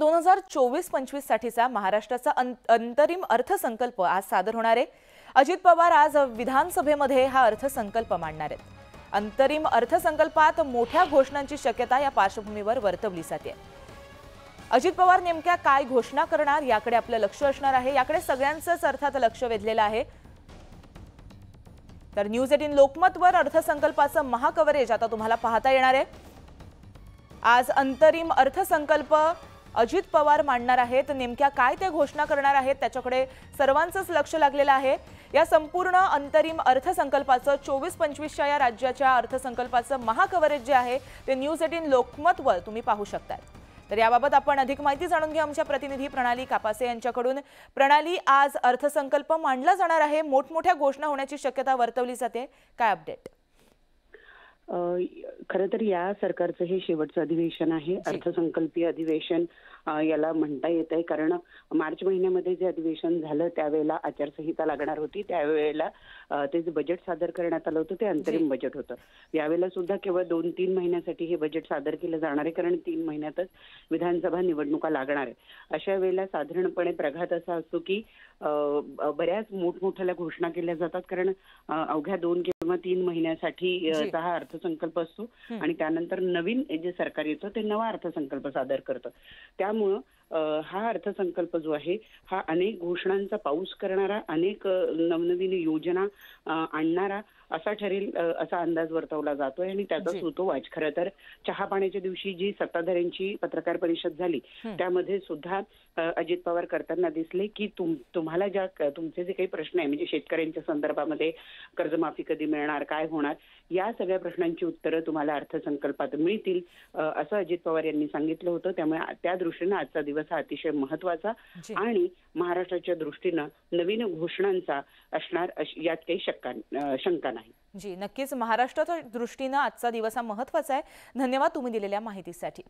2024-25 साठीचा महाराष्ट्राचा अंतरिम अर्थसंकल्प आज सादर होणार आहे। अजित पवार आज विधानसभेमध्ये हा अर्थसंकल्प मांडणार आहेत। अंतरिम अर्थसंकल्पात मोठ्या घोषणांची शक्यता या पार्श्वभूमीवर वर्तवली जाते। अजित पवार नेमक्या काय घोषणा करणार याकडे आपलं लक्ष असणार आहे। याकडे सगळ्यांचंच अर्थात लक्ष वेधलेलं आहे। तर न्यूज 18 लोकमतवर अर्थसंकल्पाचं महाकव्हरेज आता तुम्हाला पाहता येणार आहे। आज अंतरिम अर्थसंकल्प अजित पवार मांडणार आहेत। नेमक्या काय ते घोषणा करणार आहेत त्याच्याकडे सर्वांचंच लक्ष लागलेलं आहे। या संपूर्ण अंतरिम अर्थसंकल्पाचं 24-25 या राज्याच्या अर्थसंकल्पाचं महाकव्हरेज जे आहे ते न्यूज 18 लोकमतवर तुम्ही पाहू शकता। तर याबाबत आपण अधिक माहिती जाणून घेऊ आमच्या प्रतिनिधी प्रणाली कापासे यांच्याकडून। प्रणाली, आज अर्थसंकल्प मांडला जाणार आहे, मोठमोठ्या घोषणा होण्याची शक्यता वर्तवली जाते, काय अपडेट? खरं तर या सरकारचं हे शेवटचं अधिवेशन आहे। अर्थसंकल्पीय अधिवेशन याला म्हणता येत आहे, कारण मार्च महिन्यामध्ये जे अधिवेशन झालं त्यावेळेला आचारसंहिता लागणार होती। त्यावेळेला ते जे बजेट सादर करण्यात आलं होतं ते अंतरिम बजेट होतं। यावेळेला सुद्धा केवळ 2-3 महिन्यासाठी हे बजेट सादर केलं जाणार आहे, कारण 3 महिन्यातच विधानसभा निवडणुका लागणार आहे। अशा वेळेला साधारणपणे प्रघात असा असतो की बऱ्याच मोठमोठ्या घोषणा केल्या जातात, कारण अवघ्या 2 किंवा 3 महिन्यासाठी हा अर्थसंकल्प असतो आणि त्यानंतर नवीन जे सरकार येतं ते नवा अर्थसंकल्प सादर करतं। त्यामुळं हा अर्थसंकल्प जो आहे हा अनेक घोषणांचा पाऊस करणारा, अनेक नवनवीन योजना आणणारा असा ठरेल असा अंदाज वर्तवला जातोय आणि त्याचा सूतोवाच खरं तर चहा पाण्याच्या दिवशी जी सत्ताधाऱ्यांची पत्रकार परिषद झाली त्यामध्ये सुद्धा अजित पवार करताना दिसले की तुम्हाला ज्या तुमचे जे काही प्रश्न आहे, म्हणजे शेतकऱ्यांच्या संदर्भामध्ये कर्जमाफी कधी मिळणार, काय होणार, या सगळ्या प्रश्नांची उत्तरं तुम्हाला अर्थसंकल्पात मिळतील असं अजित पवार यांनी सांगितलं होतं। त्यामुळे त्या दृष्टीने आजचा दिवस हा अतिशय महत्त्वाचा आणि महाराष्ट्राच्या दृष्टीने नवीन घोषणांचा असणार यात काही शंका नाही। जी, नक्कीच महाराष्ट्राच्या दृष्टीने आजचा दिवस हा महत्त्वाचा आहे। धन्यवाद तुम्ही दिलेल्या माहितीसाठी।